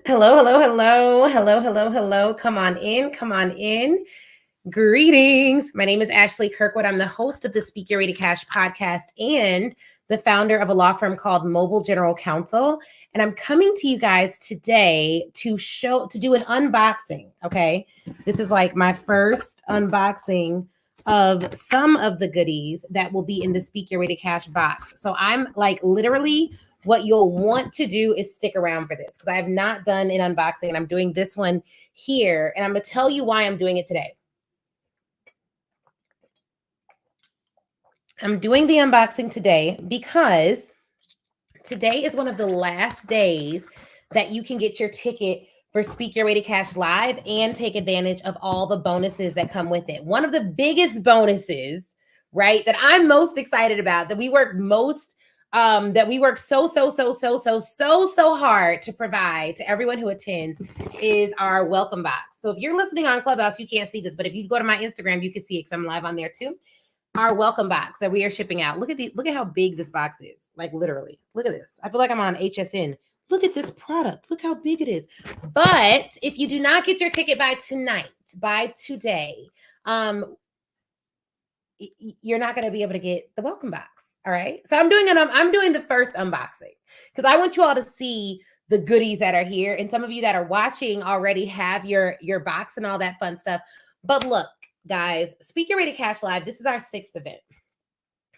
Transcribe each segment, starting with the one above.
Hello, hello, hello, hello, hello, hello. Come on in, come on in. Greetings. My name is Ashley Kirkwood. I'm the host of the Speak Your Way to Cash podcast and the founder of a law firm called Mobile General Counsel. And I'm coming to you guys today to do an unboxing. Okay. This is like my first unboxing of some of the goodies that will be in the Speak Your Way to Cash box. So I'm like literally what you'll want to do is stick around for this because I have not done an unboxing and I'm doing this one here. And I'm going to tell you why I'm doing it today. I'm doing the unboxing today because today is one of the last days that you can get your ticket for Speak Your Way to Cash Live and take advantage of all the bonuses that come with it. One of the biggest bonuses, right, that I'm most excited about, that we work so hard to provide to everyone who attends is our welcome box. So if you're listening on Clubhouse, you can't see this, but if you go to my Instagram, you can see it because I'm live on there too. Our welcome box that we are shipping out. Look at how big this box is. Like literally, look at this. I feel like I'm on HSN. Look at this product. Look how big it is. But if you do not get your ticket by tonight, by today, you're not going to be able to get the welcome box. All right. So I'm doing the first unboxing because I want you all to see the goodies that are here. And some of you that are watching already have your box and all that fun stuff. But look, guys, Speak Your Way to Cash Live, this is our 6th event.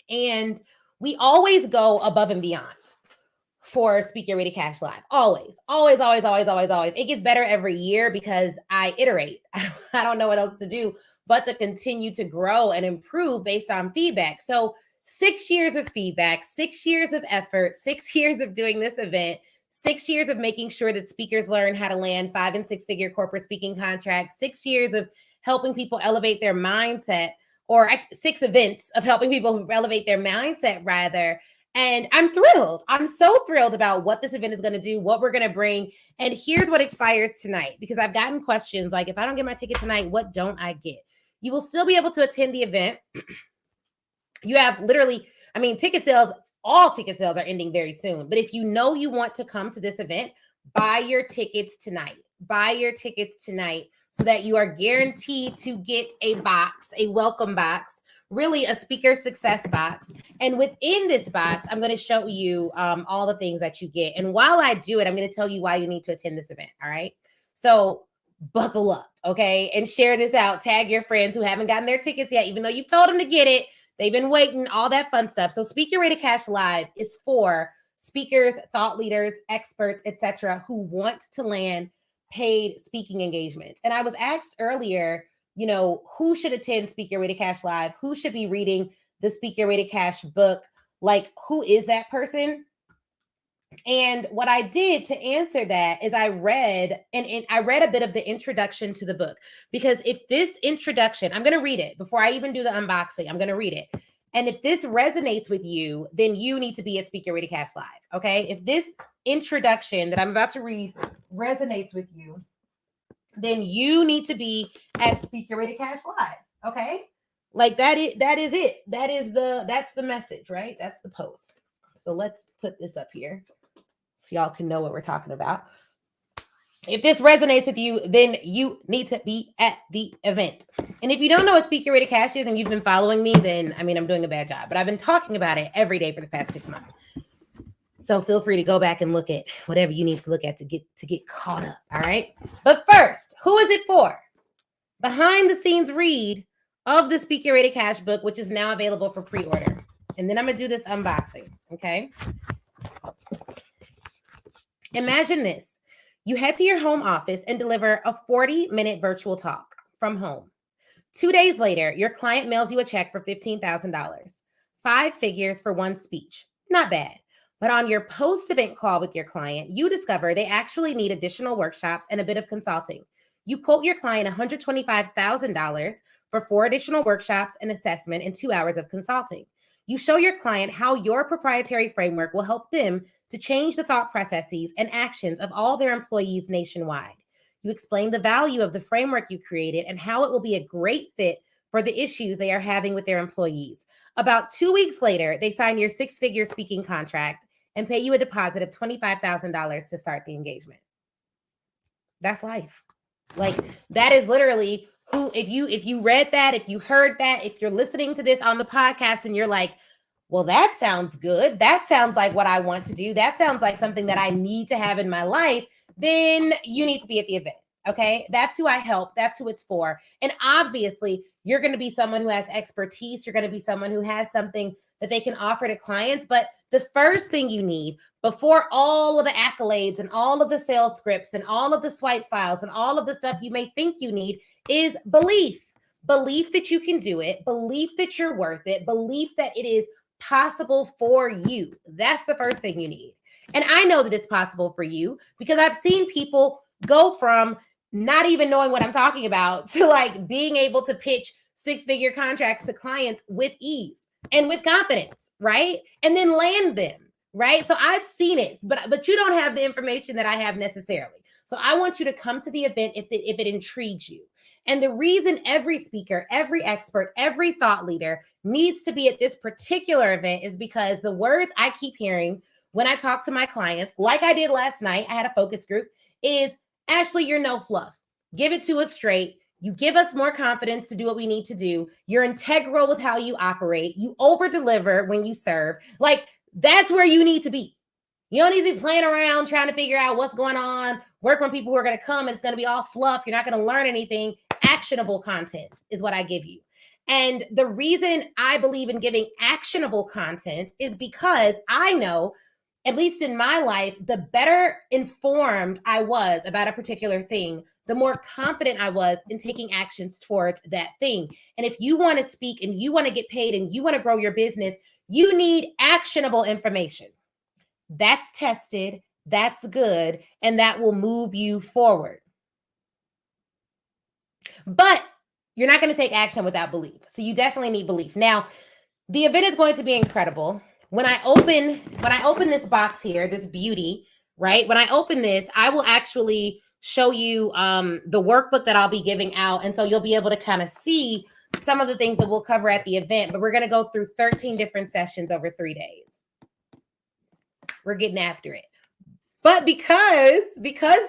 And we always go above and beyond for Speak Your Way to Cash Live. Always. It gets better every year because I iterate. I don't know what else to do but to continue to grow and improve based on feedback. So 6 years of feedback, 6 years of effort, 6 years of doing this event, 6 years of making sure that speakers learn how to land 5- and 6-figure corporate speaking contracts, 6 years of helping people elevate their mindset, or 6 events of helping people elevate their mindset rather. And I'm thrilled. I'm so thrilled about what this event is going to do, what we're going to bring. And here's what expires tonight, because I've gotten questions like, if I don't get my ticket tonight, what don't I get? You will still be able to attend the event. You have literally, ticket sales, all ticket sales are ending very soon. But if you know you want to come to this event, buy your tickets tonight. Buy your tickets tonight so that you are guaranteed to get a box, a welcome box, really a speaker success box. And within this box, I'm going to show you all the things that you get. And while I do it, I'm going to tell you why you need to attend this event. All right. So buckle up, okay? And share this out. Tag your friends who haven't gotten their tickets yet, even though you've told them to get it. They've been waiting, all that fun stuff. So Speak Your Way to Cash Live is for speakers, thought leaders, experts, etc., who want to land paid speaking engagements. And I was asked earlier, who should attend Speak Your Way to Cash Live? Who should be reading the Speak Your Way to Cash book? Like, who is that person? And what I did to answer that is I read a bit of the introduction to the book, because if this introduction, I'm going to read it before I even do the unboxing. I'm going to read it. And if this resonates with you, then you need to be at Speak Your Way to Cash Live. Okay. If this introduction that I'm about to read resonates with you, then you need to be at Speak Your Way to Cash Live. Okay. Like that is it. That's the message, right? That's the post. So let's put this up here so y'all can know what we're talking about. If this resonates with you, then you need to be at the event. And if you don't know what Speak Your Way to Cash is and you've been following me, then I'm doing a bad job. But I've been talking about it every day for the past 6 months. So feel free to go back and look at whatever you need to look at to get caught up. All right. But first, who is it for? Behind the scenes read of the Speak Your Way to Cash book, which is now available for pre-order. And then I'm going to do this unboxing. Okay. Imagine this. You head to your home office and deliver a 40-minute virtual talk from home. 2 days later, your client mails you a check for $15,000. 5 figures for one speech. Not bad. But on your post-event call with your client, you discover they actually need additional workshops and a bit of consulting. You quote your client $125,000 for 4 additional workshops, an assessment, and 2 hours of consulting. You show your client how your proprietary framework will help them to change the thought processes and actions of all their employees nationwide. You explain the value of the framework you created and how it will be a great fit for the issues they are having with their employees. About 2 weeks later, they sign your 6-figure speaking contract and pay you a deposit of $25,000 to start the engagement. That's life. Like that is literally who, if you read that, if you heard that, if you're listening to this on the podcast and you're like, well, that sounds good. That sounds like what I want to do. That sounds like something that I need to have in my life. Then you need to be at the event. Okay. That's who I help. That's who it's for. And obviously, you're going to be someone who has expertise. You're going to be someone who has something that they can offer to clients. But the first thing you need before all of the accolades and all of the sales scripts and all of the swipe files and all of the stuff you may think you need is belief. Belief that you can do it, belief that you're worth it, belief that it is possible for you. That's the first thing you need. And I know that it's possible for you because I've seen people go from not even knowing what I'm talking about to like being able to pitch 6-figure contracts to clients with ease and with confidence, right? And then land them, right? So I've seen it, but you don't have the information that I have necessarily. So I want you to come to the event if it intrigues you. And the reason every speaker, every expert, every thought leader needs to be at this particular event is because the words I keep hearing when I talk to my clients, like I did last night, I had a focus group, is Ashley, you're no fluff. Give it to us straight. You give us more confidence to do what we need to do. You're integral with how you operate. You over deliver when you serve. Like that's where you need to be. You don't need to be playing around trying to figure out what's going on, work on people who are going to come and it's going to be all fluff. You're not going to learn anything. Actionable content is what I give you. And the reason I believe in giving actionable content is because I know, at least in my life, the better informed I was about a particular thing, the more confident I was in taking actions towards that thing. And if you want to speak and you want to get paid and you want to grow your business, you need actionable information. That's tested, that's good, and that will move you forward. But you're not going to take action without belief. So you definitely need belief. Now, the event is going to be incredible. When I open this box here, this beauty, right? When I open this, I will actually show you the workbook that I'll be giving out. And so you'll be able to kind of see some of the things that we'll cover at the event. But we're going to go through 13 different sessions over 3 days. We're getting after it. But because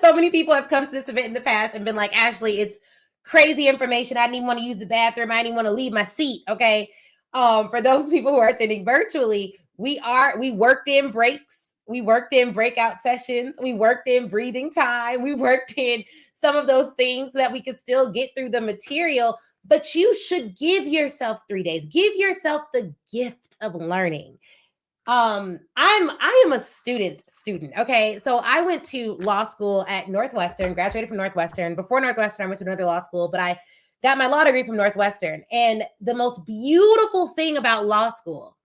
so many people have come to this event in the past and been like, Ashley, it's crazy information. I didn't even want to use the bathroom. I didn't even want to leave my seat. Okay. For those people who are attending virtually, we worked in breaks. We worked in breakout sessions. We worked in breathing time. We worked in some of those things so that we could still get through the material. But you should give yourself 3 days. Give yourself the gift of learning. I am a student. Okay. So I went to law school at Northwestern, graduated from Northwestern. Before Northwestern, I went to another law school, but I got my law degree from Northwestern. And the most beautiful thing about law school,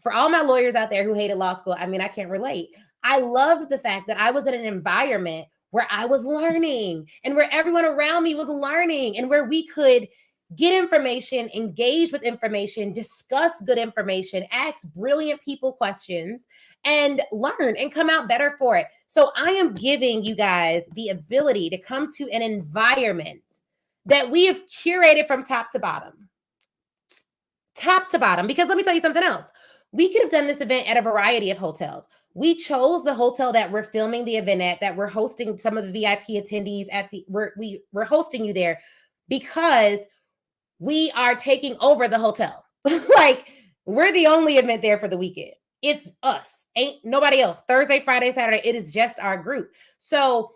for all my lawyers out there who hated law school, I mean, I can't relate. I loved the fact that I was in an environment where I was learning and where everyone around me was learning and where we could get information, engage with information, discuss good information, ask brilliant people questions, and learn and come out better for it. So I am giving you guys the ability to come to an environment that we have curated from top to bottom. Top to bottom. Because let me tell you something else. We could have done this event at a variety of hotels. We chose the hotel that we're filming the event at, that we're hosting some of the VIP attendees at. We're hosting you there because we are taking over the hotel. Like we're the only event there for the weekend. It's us, ain't nobody else. Thursday, Friday, Saturday, it is just our group. So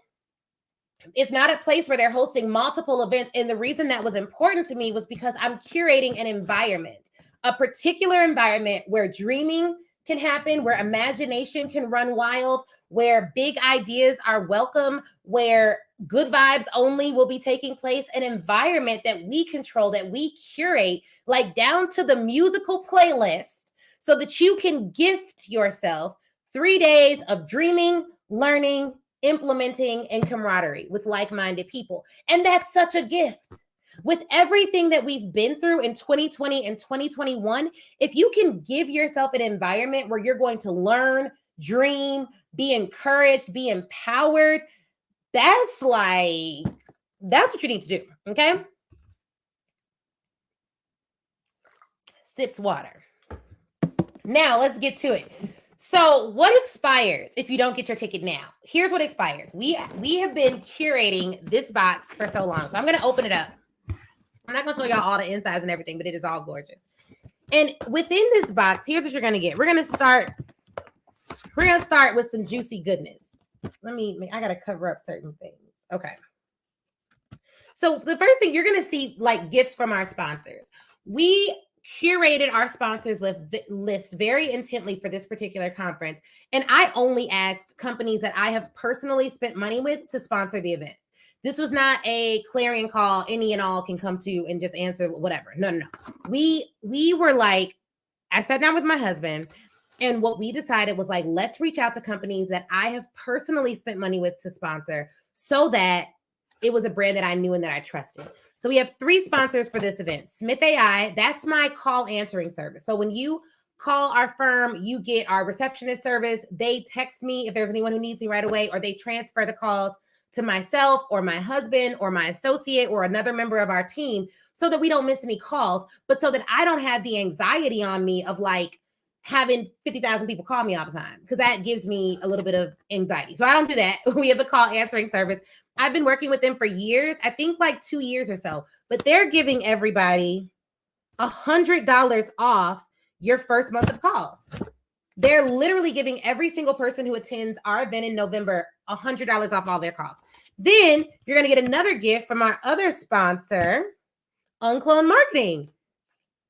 it's not a place where they're hosting multiple events. And the reason that was important to me was because I'm curating an environment, a particular environment where dreaming can happen, where imagination can run wild, where big ideas are welcome, where good vibes only will be taking place, an environment that we control, that we curate, like down to the musical playlist, so that you can gift yourself 3 days of dreaming, learning, implementing, and camaraderie with like-minded people. And that's such a gift. With everything that we've been through in 2020 and 2021, if you can give yourself an environment where you're going to learn, dream, be encouraged, be empowered, that's what you need to do, okay? Sips water. Now let's get to it. So what expires if you don't get your ticket now? Here's what expires. We have been curating this box for so long. So I'm going to open it up. I'm not going to show y'all all the insides and everything, but it is all gorgeous. And within this box, here's what you're going to get. We're going to start with some juicy goodness. I got to cover up certain things. Okay. So the first thing you're going to see, like, gifts from our sponsors. We curated our sponsors list very intently for this particular conference. And I only asked companies that I have personally spent money with to sponsor the event. This was not a clarion call, any and all can come to and just answer whatever. No. We were like, I sat down with my husband, and what we decided was like, let's reach out to companies that I have personally spent money with to sponsor, so that it was a brand that I knew and that I trusted. So we have 3 sponsors for this event. Smith AI, that's my call answering service. So when you call our firm, you get our receptionist service. They text me if there's anyone who needs me right away, or they transfer the calls to myself or my husband or my associate or another member of our team, so that we don't miss any calls, but so that I don't have the anxiety on me of like having 50,000 people call me all the time, because that gives me a little bit of anxiety. So I don't do that. We have a call answering service. I've been working with them for years, I think like 2 years or so, but they're giving everybody $100 off your first month of calls. They're literally giving every single person who attends our event in November $100 off all their calls. Then you're going to get another gift from our other sponsor, Unclone Marketing.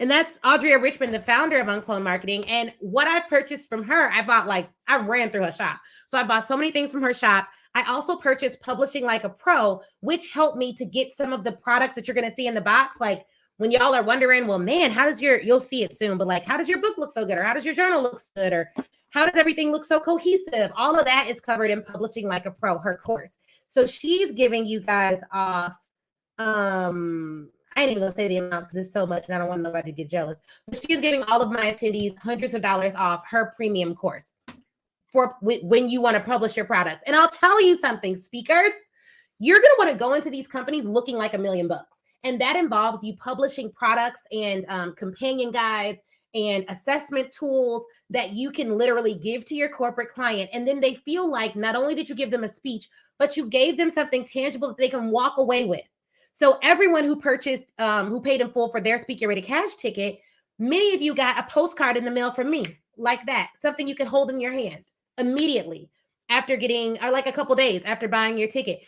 And that's Audria Richmond, the founder of Unclone Marketing. And what I've purchased from her, I ran through her shop. So I bought so many things from her shop. I also purchased Publishing Like a Pro, which helped me to get some of the products that you're going to see in the box. Like when y'all are wondering, well, man, you'll see it soon, but like, how does your book look so good? Or how does your journal look good? Or how does everything look so cohesive? All of that is covered in Publishing Like a Pro, her course. So she's giving you guys off, I ain't even gonna say the amount because it's so much and I don't want nobody to get jealous. But she's giving all of my attendees hundreds of dollars off her premium course for when you want to publish your products. And I'll tell you something, speakers, you're gonna want to go into these companies looking like $1 million. And that involves you publishing products and companion guides and assessment tools that you can literally give to your corporate client. And then they feel like not only did you give them a speech, but you gave them something tangible that they can walk away with. So everyone who purchased, who paid in full for their Speaker Ready Cash ticket, many of you got a postcard in the mail from me like that, something you can hold in your hand immediately after getting, or like a couple days after buying your ticket.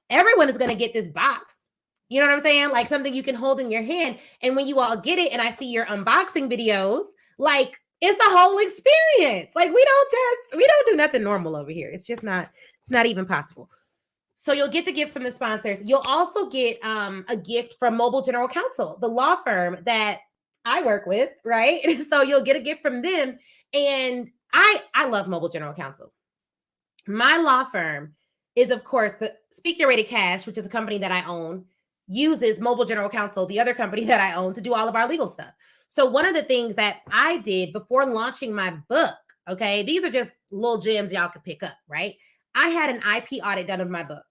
Everyone is going to get this box. You know what I'm saying? Like something you can hold in your hand. And when you all get it and I see your unboxing videos, like it's a whole experience. Like we don't do nothing normal over here. It's not even possible. So you'll get the gifts from the sponsors. You'll also get a gift from Mobile General Counsel, the law firm that I work with, right? So you'll get a gift from them. And I love Mobile General Counsel. My law firm is, of course, the Speak Your Way to Cash, which is a company that I own, uses Mobile General Counsel, the other company that I own, to do all of our legal stuff. So one of the things that I did before launching my book, okay, these are just little gems y'all could pick up, right? I had an IP audit done of my book.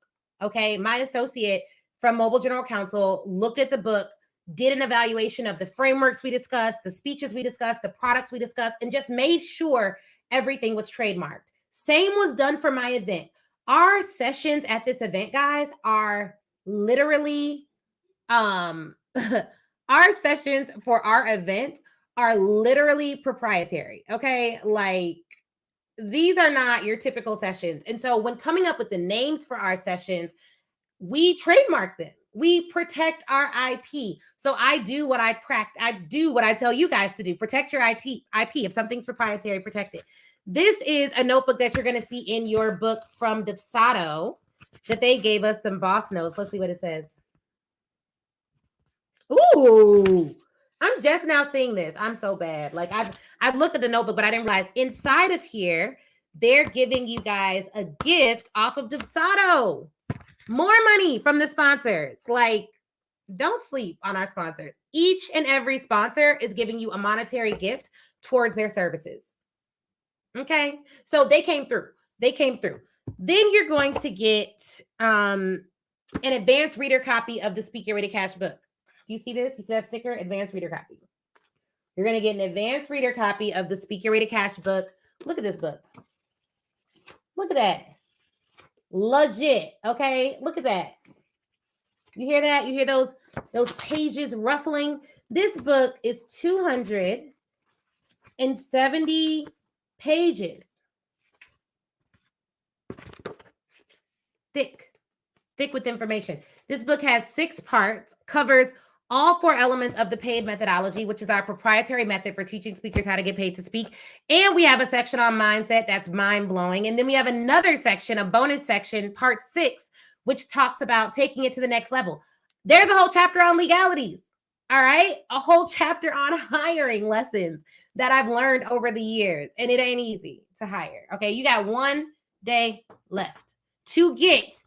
Okay. My associate from Mobile General Counsel looked at the book, did an evaluation of the frameworks we discussed, the speeches we discussed, the products we discussed, and just made sure everything was trademarked. Same was done for my event. Our sessions at this event, guys, are literally, our sessions for our event are literally proprietary. Okay. Like, these are not your typical sessions. And so when coming up with the names for our sessions, we trademark them. We protect our IP. So I do what I tell you guys to do. Protect your IP. If something's proprietary, protect it. This is a notebook that you're going to see in your book from Dipsato that they gave us some boss notes. Let's see what it says. Ooh, I'm just now seeing this. I'm so bad. Like I've looked at the notebook, but I didn't realize inside of here, they're giving you guys a gift off of Dipsato. More money from the sponsors. Like, don't sleep on our sponsors. Each and every sponsor is giving you a monetary gift towards their services. Okay. So they came through. Then you're going to get an advanced reader copy of the Speak Your Way to Cash book. You see this? You see that sticker? Advanced reader copy. You're going to get an advanced reader copy of the Speak Your Way to Cash book Look at this book. Look at that. Legit. Okay. Look at that. You hear that? You hear those pages ruffling? This book is 270 pages. Thick with information. This book has 6 parts, covers all 4 elements of the paid methodology, which is our proprietary method for teaching speakers how to get paid to speak. And we have a section on mindset that's mind-blowing. And then we have another section, a bonus section, part 6, which talks about taking it to the next level. There's a whole chapter on legalities. All right. A whole chapter on hiring lessons that I've learned over the years. And it ain't easy to hire. Okay. You got 1 day left to get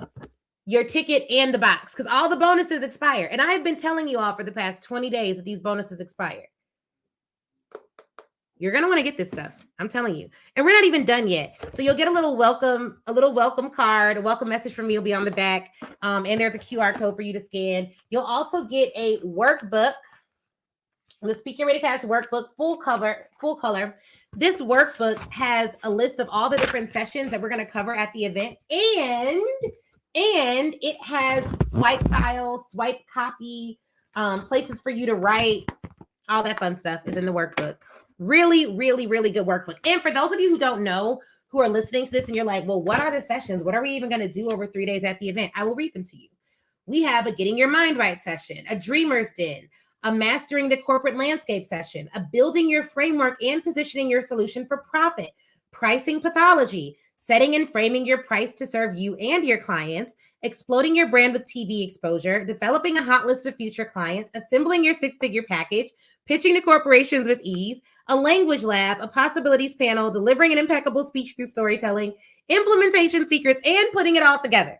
your ticket and the box, because all the bonuses expire. And I've been telling you all for the past 20 days that these bonuses expire. You're going to want to get this stuff. I'm telling you. And we're not even done yet. So you'll get a little welcome card, a welcome message from me will be on the back. And there's a QR code for you to scan. You'll also get a workbook, the Speaker Ready Cash workbook, full color. This workbook has a list of all the different sessions that we're going to cover at the event. And it has swipe files, swipe copy, places for you to write. All that fun stuff is in the workbook. Really, really, really good workbook. And for those of you who don't know, who are listening to this and you're like, well, what are the sessions? What are we even going to do over 3 days at the event? I will read them to you. We have a Getting Your Mind Right session, a Dreamer's Den, a Mastering the Corporate Landscape session, a Building Your Framework and Positioning Your Solution for Profit, Pricing Pathology, Setting and Framing Your Price to Serve You and Your Clients, Exploding Your Brand with TV Exposure, Developing a Hot List of Future Clients, Assembling Your 6-Figure Package, Pitching to Corporations with Ease, a Language Lab, a Possibilities Panel, Delivering an Impeccable Speech through Storytelling, Implementation Secrets, and Putting it all together.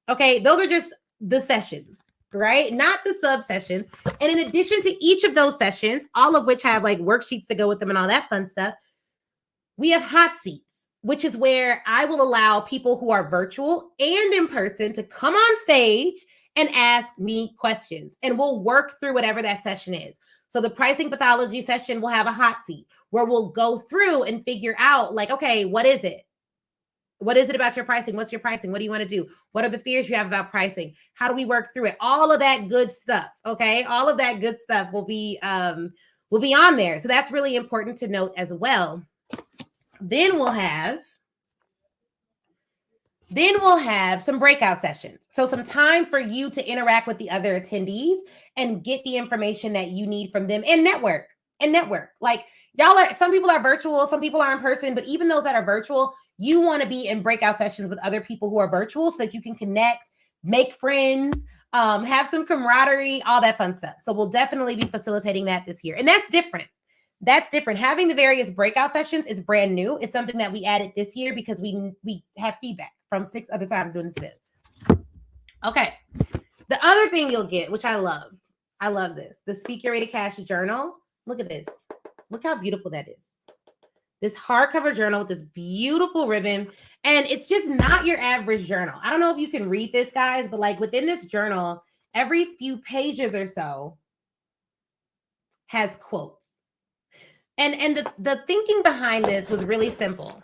Okay, those are just the sessions, right? Not the sub-sessions. And in addition to each of those sessions, all of which have like worksheets to go with them and all that fun stuff, we have hot seats, which is where I will allow people who are virtual and in person to come on stage and ask me questions. And we'll work through whatever that session is. So the Pricing Pathology session will have a hot seat where we'll go through and figure out like, okay, what is it? What is it about your pricing? What's your pricing? What do you want to do? What are the fears you have about pricing? How do we work through it? All of that good stuff. Okay. All of that good stuff will be on there. So that's really important to note as well. Then we'll have some breakout sessions. So some time for you to interact with the other attendees and get the information that you need from them and network. Like some people are virtual, some people are in person, but even those that are virtual, you want to be in breakout sessions with other people who are virtual so that you can connect, make friends, have some camaraderie, all that fun stuff. So we'll definitely be facilitating that this year. And that's different. Having the various breakout sessions is brand new. It's something that we added this year because we have feedback from 6 other times doing this event. Okay. The other thing you'll get, which I love this, the Speaker Ready Cash journal. Look at this. Look how beautiful that is. This hardcover journal with this beautiful ribbon. And it's just not your average journal. I don't know if you can read this, guys, but like within this journal, every few pages or so has quotes. And the thinking behind this was really simple.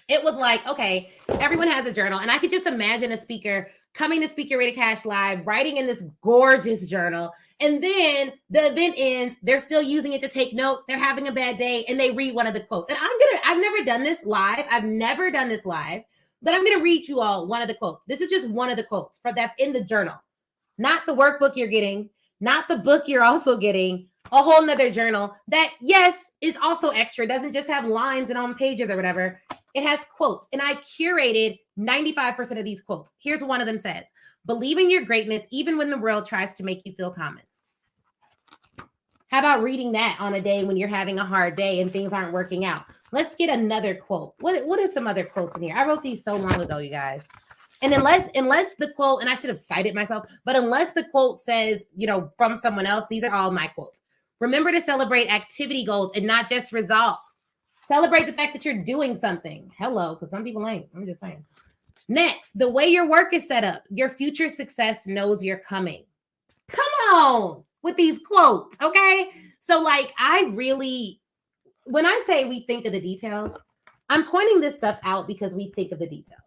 It was like, okay, everyone has a journal. And I could just imagine a speaker coming to Speaker Ready Cash Live, writing in this gorgeous journal. And then the event ends. They're still using it to take notes. They're having a bad day and they read one of the quotes. And I've never done this live. But I'm going to read you all one of the quotes. This is just one of the quotes that's in the journal, not the workbook you're getting, not the book you're also getting, a whole nother journal that, yes, is also extra. Doesn't just have lines and on pages or whatever. It has quotes. And I curated 95% of these quotes. Here's one of them says, believe in your greatness, even when the world tries to make you feel common. How about reading that on a day when you're having a hard day and things aren't working out? Let's get another quote. What are some other quotes in here? I wrote these so long ago, you guys. And unless the quote, and I should have cited myself, but unless the quote says, from someone else, these are all my quotes. Remember to celebrate activity goals and not just results. Celebrate the fact that you're doing something. Hello, because some people ain't. I'm just saying. Next, the way your work is set up, your future success knows you're coming. Come on with these quotes, okay? So like when I say we think of the details, I'm pointing this stuff out because we think of the details.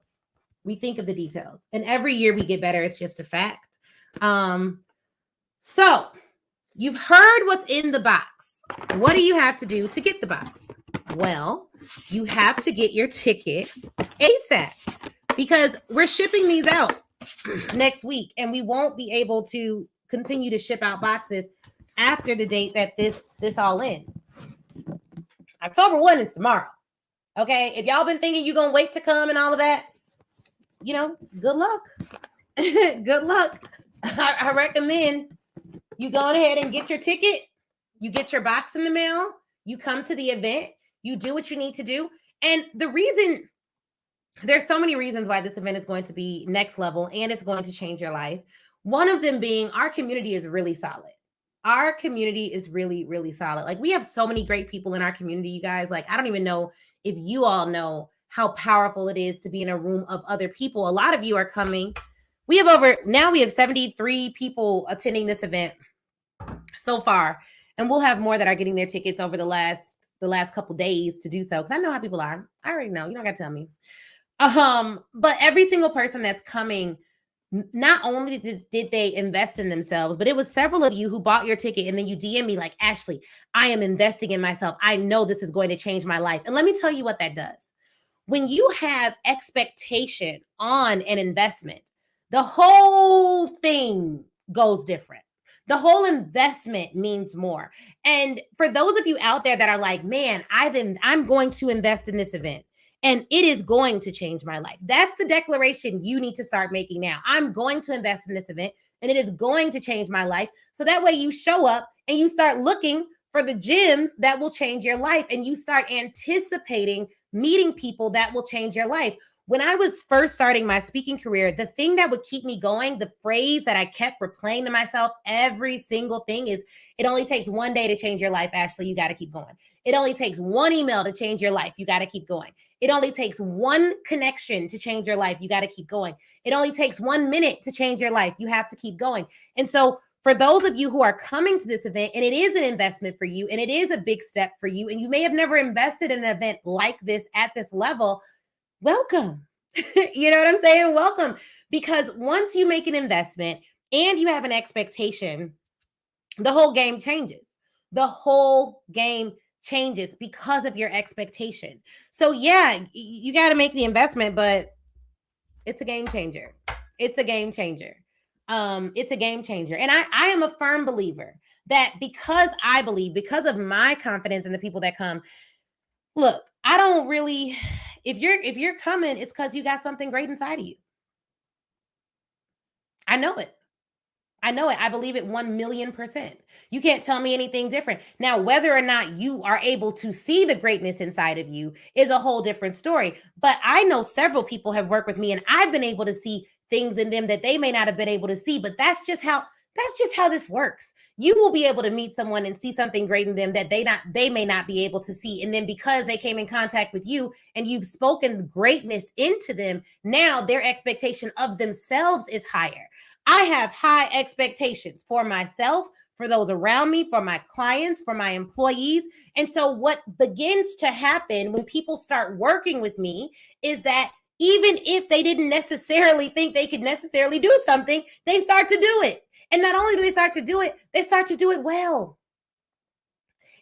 We think of the details. And every year we get better. It's just a fact. So you've heard what's in the box. What do you have to do to get the box? Well, you have to get your ticket ASAP because we're shipping these out next week, and we won't be able to continue to ship out boxes after the date that this all ends. October 1 is tomorrow. Okay, if y'all been thinking you're gonna wait to come and all of that, good luck. Good luck. I recommend you go ahead and get your ticket. You get your box in the mail. You come to the event. You do what you need to do. And there's so many reasons why this event is going to be next level and it's going to change your life. One of them being our community is really solid. Our community is really, really solid. Like, we have so many great people in our community, you guys. Like, I don't even know if you all know how powerful it is to be in a room of other people. A lot of you are coming. We have 73 people attending this event so far. And we'll have more that are getting their tickets over the last couple days to do so. Because I know how people are. I already know. You don't got to tell me. But every single person that's coming, not only did they invest in themselves, but it was several of you who bought your ticket and then you DM me like, Ashley, I am investing in myself. I know this is going to change my life. And let me tell you what that does. When you have expectation on an investment, the whole thing goes different. The whole investment means more. And for those of you out there that are like, man, I'm going to invest in this event and it is going to change my life. That's the declaration you need to start making now. I'm going to invest in this event and it is going to change my life. So that way you show up and you start looking for the gems that will change your life and you start anticipating meeting people that will change your life. When I was first starting my speaking career, the thing that would keep me going, the phrase that I kept replaying to myself every single thing is, it only takes one day to change your life, Ashley. You got to keep going. It only takes one email to change your life. You got to keep going. It only takes one connection to change your life. You got to keep going. It only takes 1 minute to change your life. You have to keep going. And so for those of you who are coming to this event, and it is an investment for you, and it is a big step for you, and you may have never invested in an event like this at this level, welcome. You know what I'm saying? Welcome. Because once you make an investment and you have an expectation, the whole game changes. The whole game changes because of your expectation. So yeah, you got to make the investment, but it's a game changer. It's a game changer. It's a game changer. And I am a firm believer that because of my confidence in the people that come, look, I don't really, if you're coming, it's because you got something great inside of you. I know it. I believe it 1,000,000%. You can't tell me anything different. Now, whether or not you are able to see the greatness inside of you is a whole different story. But I know several people have worked with me and I've been able to see things in them that they may not have been able to see. But that's just how this works. You will be able to meet someone and see something great in them that they may not be able to see. And then because they came in contact with you and you've spoken greatness into them, now their expectation of themselves is higher. I have high expectations for myself, for those around me, for my clients, for my employees. And so what begins to happen when people start working with me is that even if they didn't necessarily think they could necessarily do something, they start to do it. And not only do they start to do it, they start to do it well.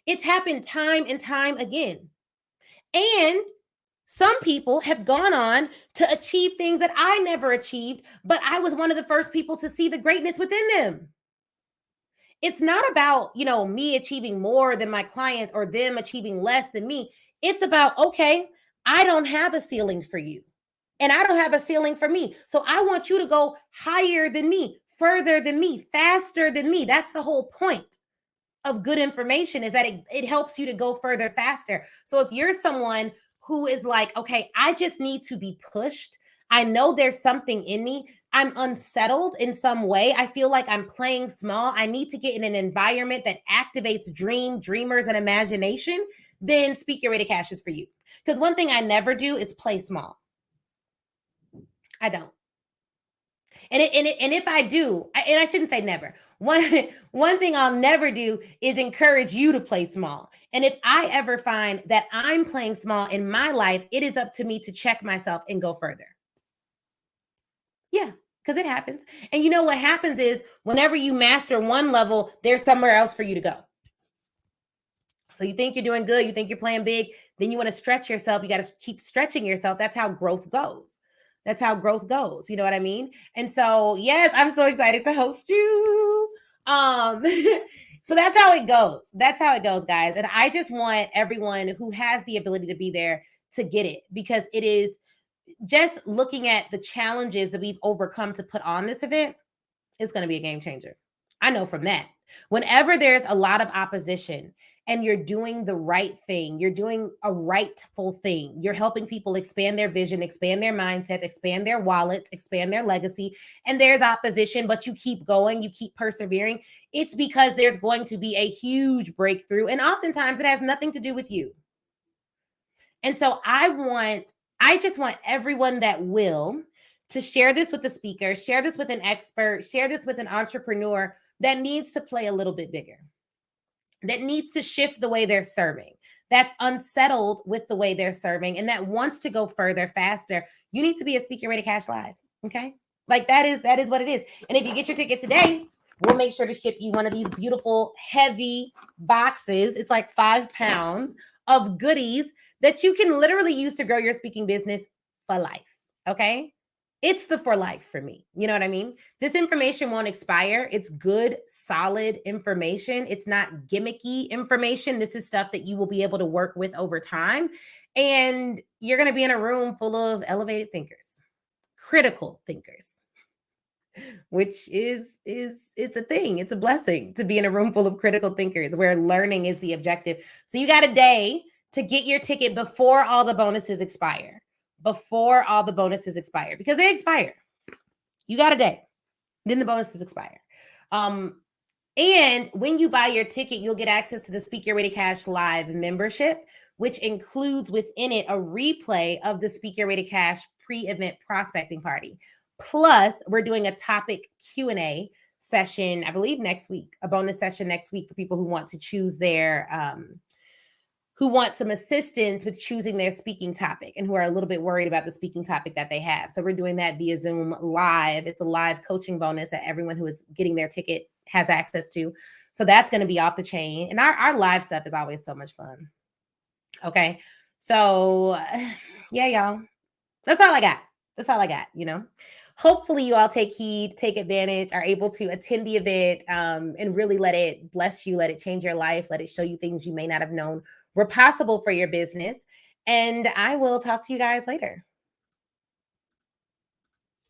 It's happened time and time again. And some people have gone on to achieve things that I never achieved, but I was one of the first people to see the greatness within them. It's not about, me achieving more than my clients or them achieving less than me. It's about, okay, I don't have a ceiling for you and I don't have a ceiling for me. So I want you to go higher than me, further than me, faster than me. That's the whole point of good information, is that it helps you to go further, faster. So if you're someone who is like, okay, I just need to be pushed. I know there's something in me. I'm unsettled in some way. I feel like I'm playing small. I need to get in an environment that activates dreamers, and imagination. Then Speak Your Way to Cash is for you. Because one thing I never do is play small. I don't. And if I do, and I shouldn't say never. One thing I'll never do is encourage you to play small. And if I ever find that I'm playing small in my life, it is up to me to check myself and go further. Yeah, because it happens. And you know what happens is whenever you master one level, there's somewhere else for you to go. So you think you're doing good, you think you're playing big, then you want to stretch yourself. You got to keep stretching yourself. That's how growth goes. That's how growth goes. You know what I mean? And so, yes, I'm so excited to host you. So that's how it goes. That's how it goes, guys. And I just want everyone who has the ability to be there to get it, because it is just looking at the challenges that we've overcome to put on this event is going to be a game changer. I know from that. Whenever there's a lot of opposition and you're doing the right thing, you're doing a rightful thing, you're helping people expand their vision, expand their mindset, expand their wallets, expand their legacy, and there's opposition, but you keep going, you keep persevering, it's because there's going to be a huge breakthrough. And oftentimes it has nothing to do with you. And so I just want everyone that will to share this with a speaker, share this with an expert, share this with an entrepreneur that needs to play a little bit bigger, that needs to shift the way they're serving, that's unsettled with the way they're serving, and that wants to go further, faster. You need to be a Speaker Ready Cash Live. Okay. Like that is what it is. And if you get your ticket today, we'll make sure to ship you one of these beautiful, heavy boxes. It's like 5 pounds of goodies that you can literally use to grow your speaking business for life. Okay. It's the for life for me. You know what I mean? This information won't expire. It's good, solid information. It's not gimmicky information. This is stuff that you will be able to work with over time. And you're going to be in a room full of elevated thinkers, critical thinkers, which is it's a thing. It's a blessing to be in a room full of critical thinkers where learning is the objective. So you got a day to get your ticket before all the bonuses expire. Before all the bonuses expire, because they expire. You got a day, then the bonuses expire. And when you buy your ticket, you'll get access to the Speaker Ready Cash Live membership, which includes within it a replay of the Speaker Ready Cash pre-event prospecting party. Plus, we're doing a topic Q&A session, I believe next week, a bonus session next week for people who want to choose their who want some assistance with choosing their speaking topic and who are a little bit worried about the speaking topic that they have. So we're doing that via Zoom live. It's a live coaching bonus that everyone who is getting their ticket has access to. So that's going to be off the chain. And our live stuff is always so much fun. Okay. So yeah, y'all, that's all I got. That's all I got, you know. Hopefully you all take heed, take advantage, are able to attend the event and really let it bless you, let it change your life, let it show you things you may not have known were possible for your business. And I will talk to you guys later.